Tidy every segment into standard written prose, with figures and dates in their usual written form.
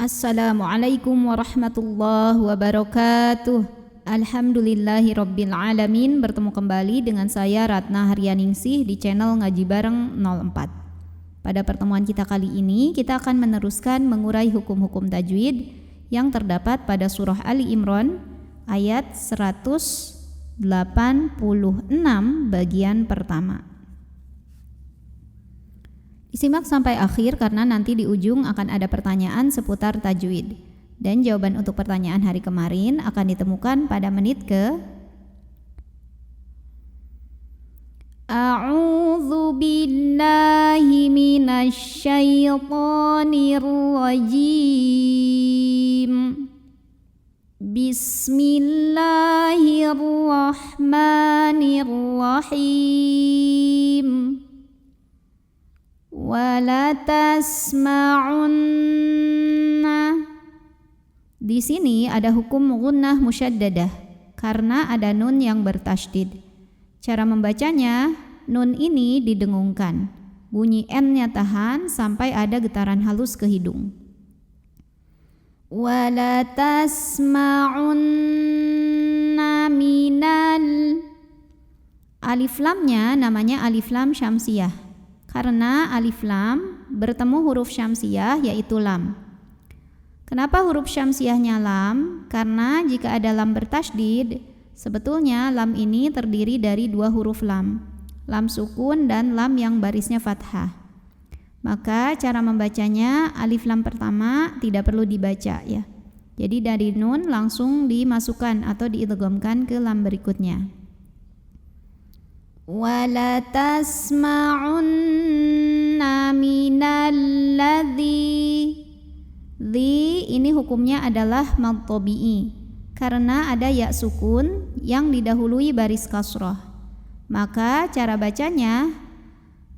Assalamualaikum warahmatullahi wabarakatuh. Alhamdulillahirabbil alamin. Bertemu kembali dengan saya Ratna Haryaningsih di channel Ngaji Bareng 04. Pada pertemuan kita kali ini kita akan meneruskan mengurai hukum-hukum tajwid yang terdapat pada surah Ali Imran ayat 186 bagian pertama. Disimak sampai akhir karena nanti di ujung akan ada pertanyaan seputar tajwid. Dan jawaban untuk pertanyaan hari kemarin akan ditemukan pada menit ke A'udzu billahi minasy syaithanir rajim. Bismillahirrahmanirrahim. Wala tasma'unna. Di sini ada hukum gunnah musyaddadah karena ada nun yang bertasydid. Cara membacanya, nun ini didengungkan. Bunyi n-nya tahan sampai ada getaran halus ke hidung. Wala tasma'unna minal. Alif lamnya namanya alif lam syamsiyah. Karena alif lam bertemu huruf syamsiyah yaitu lam. Kenapa huruf syamsiyahnya lam? Karena jika ada lam bertasydid, sebetulnya lam ini terdiri dari dua huruf lam sukun dan lam yang barisnya fathah. Maka cara membacanya alif lam pertama tidak perlu dibaca ya. Jadi dari nun langsung dimasukkan atau diidghamkan ke lam berikutnya. Wala tasma'unna minal ladzi. Dzi ini hukumnya adalah mad tabi'i karena ada ya sukun yang didahului baris kasrah. Maka cara bacanya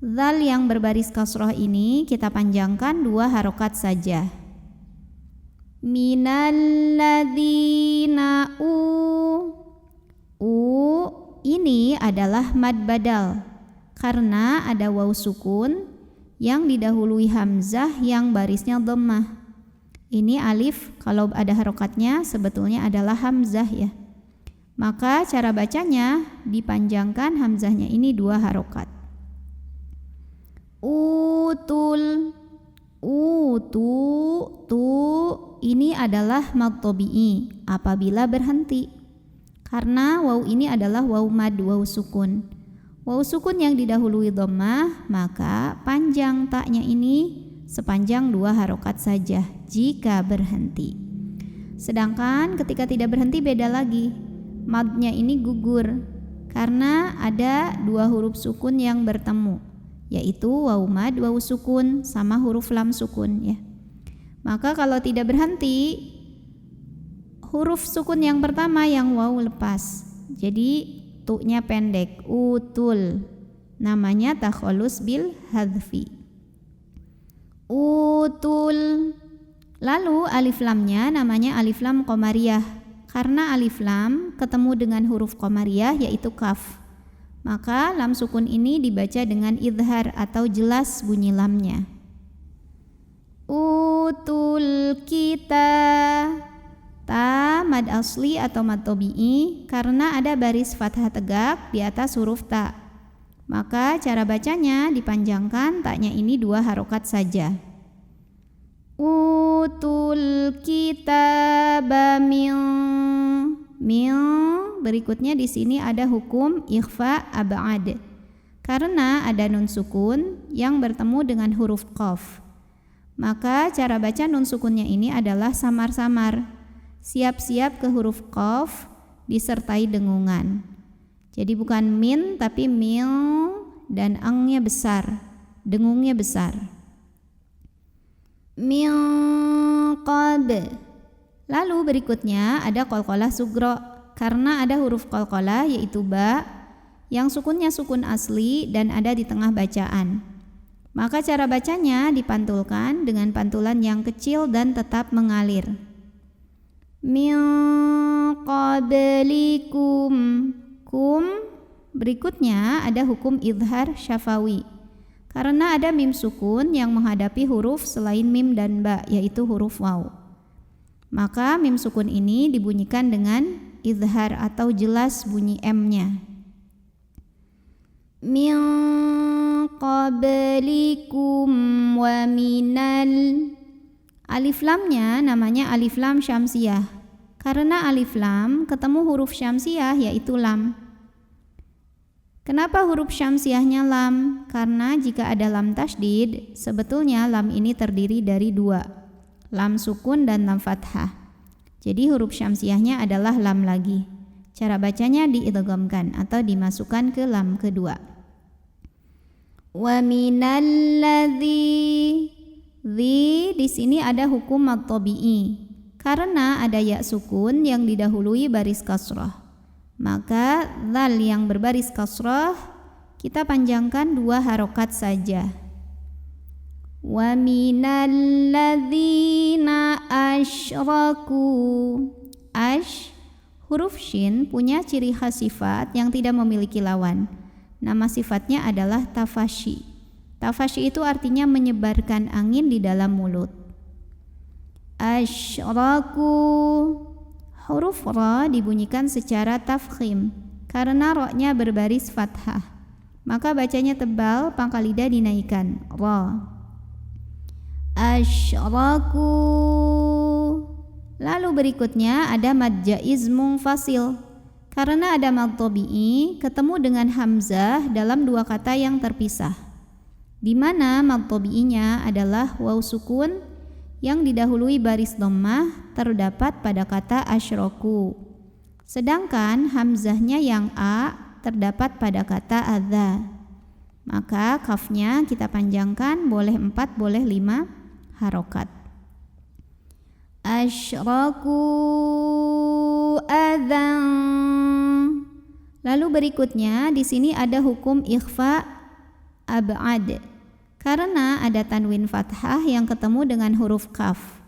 dzal yang berbaris kasrah ini kita panjangkan dua harokat saja. Minal ladzina ini adalah mad badal karena ada waw sukun yang didahului hamzah yang barisnya dhammah. Ini alif kalau ada harokatnya sebetulnya adalah hamzah ya. Maka cara bacanya dipanjangkan hamzahnya ini dua harokat. Utul. Ini adalah mad tabi'i apabila berhenti. Karena waw ini adalah waw mad, waw sukun. Waw sukun yang didahului dhammah, maka panjang taknya ini sepanjang dua harokat saja jika berhenti. Sedangkan ketika tidak berhenti beda lagi. Madnya ini gugur karena ada dua huruf sukun yang bertemu, yaitu waw mad, waw sukun sama huruf lam sukun ya. Maka kalau tidak berhenti, huruf sukun yang pertama yang waw lepas. Jadi tu-nya pendek, utul. Namanya takhalus bil hadzfi. Utul. Lalu alif lamnya namanya alif lam qamariyah. Karena alif lam ketemu dengan huruf qamariyah yaitu kaf. Maka lam sukun ini dibaca dengan idhar atau jelas bunyi lamnya. Utul kita. Ta mad asli atau mad tabi'i karena ada baris fathah tegak di atas huruf ta. Maka cara bacanya dipanjangkan taknya ini dua harokat saja. Utul kitaba min. Berikutnya di sini ada hukum ikhfa ab'ad. Karena ada nun sukun yang bertemu dengan huruf qaf. Maka cara baca nun sukunnya ini adalah samar-samar. Siap-siap ke huruf qaf disertai dengungan. Jadi bukan min tapi mil dan angnya besar, dengungnya besar. Min qab. Lalu berikutnya ada qalqalah sugro karena ada huruf qalqalah yaitu ba yang sukunnya sukun asli dan ada di tengah bacaan. Maka cara bacanya dipantulkan dengan pantulan yang kecil dan tetap mengalir. Min qablikum. Berikutnya ada hukum idhar syafawi karena ada mim sukun yang menghadapi huruf selain mim dan ba, yaitu huruf waw. Maka mim sukun ini dibunyikan dengan izhar atau jelas bunyi M-nya. Min qablikum wa minal. Alif lamnya namanya alif lam syamsiyah. Karena alif lam ketemu huruf syamsiyah yaitu lam. Kenapa huruf syamsiyahnya lam? Karena jika ada lam tasydid, sebetulnya lam ini terdiri dari dua, lam sukun dan lam fathah. Jadi huruf syamsiyahnya adalah lam lagi. Cara bacanya diidghamkan atau dimasukkan ke lam kedua. Wa minal ladzi, di sini ada hukum mad tabi'i. Karena ada ya sukun yang didahului baris kasrah. Maka dzal yang berbaris kasrah kita panjangkan 2 harokat saja. Wa minal ladzina asyraku. Huruf shin punya ciri khas sifat yang tidak memiliki lawan. Nama sifatnya adalah tafashi. Tafashi itu artinya menyebarkan angin di dalam mulut. Asyraku. Huruf ra dibunyikan secara tafkhim karena ra-nya berbaris fathah. Maka bacanya tebal, pangkal lidah dinaikkan. Ra. Asyraku. Lalu berikutnya ada mad jaiz munfasil. Karena ada mad tabi'i ketemu dengan hamzah dalam 2 kata yang terpisah. Di mana mad tabi'inya adalah waw sukun yang didahului baris dhammah terdapat pada kata asyraku. Sedangkan hamzahnya yang a terdapat pada kata adza. Maka kafnya kita panjangkan, boleh 4 boleh 5 harokat. Asyraku adzan. Lalu berikutnya di sini ada hukum ikhfa ab'ad. Karena ada tanwin fathah yang ketemu dengan huruf kaf.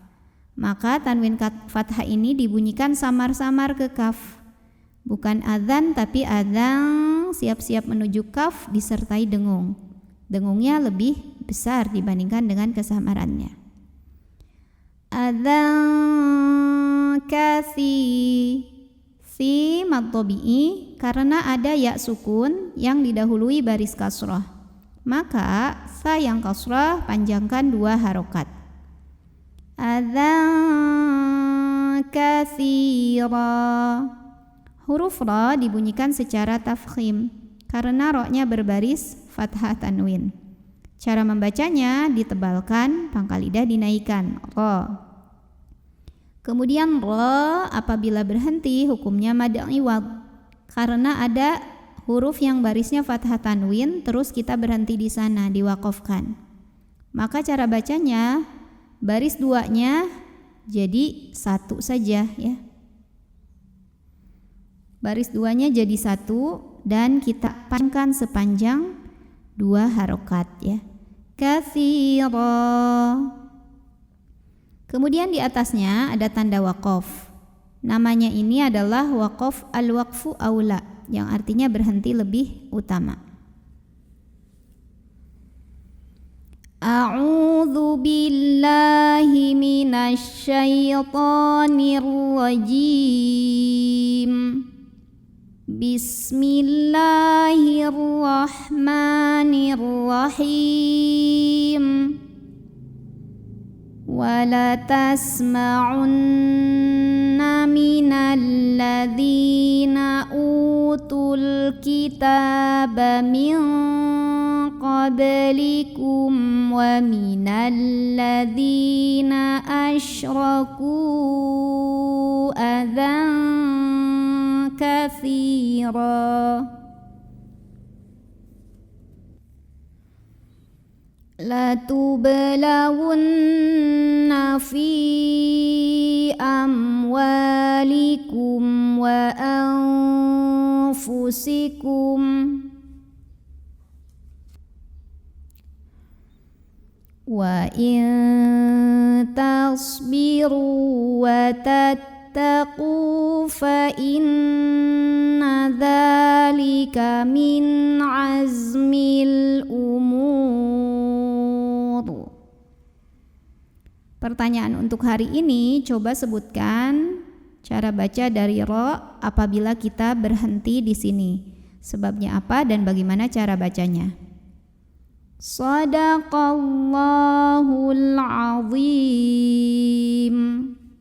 Maka tanwin fathah ini dibunyikan samar-samar ke kaf. Bukan adzan tapi adzan, siap-siap menuju kaf disertai dengung. Dengungnya lebih besar dibandingkan dengan kesamarannya. Adzan kasi. Si mad tabi'i karena ada ya sukun yang didahului baris kasrah. Maka sa yang kasrah panjangkan 2 harokat. Adzan katsira. Huruf ra dibunyikan secara tafkhim karena ra-nya berbaris fathah tanwin. Cara membacanya ditebalkan, pangkal lidah dinaikkan. Ra. Kemudian ra apabila berhenti hukumnya mad iwad. Karena ada huruf yang barisnya fathah tanwin, terus kita berhenti di sana, diwaqafkan. Maka cara bacanya baris 2-nya jadi 1 saja ya. Baris 2-nya jadi 1 dan kita panjangkan sepanjang 2 harokat ya. Katsira. Kemudian di atasnya ada tanda waqaf. Namanya ini adalah waqaf al-waqfu aula, yang artinya berhenti lebih utama. A'udzu billahi minasy syaithanir rajim. Bismillahirrahmanirrahim. Wala tasma'unna minal ladzina utul kitaba min qablikum wa minal ladzina asyraku adzan katsira. Latublawunna fi amwalikum wa anfusikum wa in tasbiru wa tattaqu fa inna dzalika min azmil umur. Pertanyaan untuk hari ini, coba sebutkan cara baca dari ro apabila kita berhenti di sini. Sebabnya apa dan bagaimana cara bacanya? Shadaqallahul azim.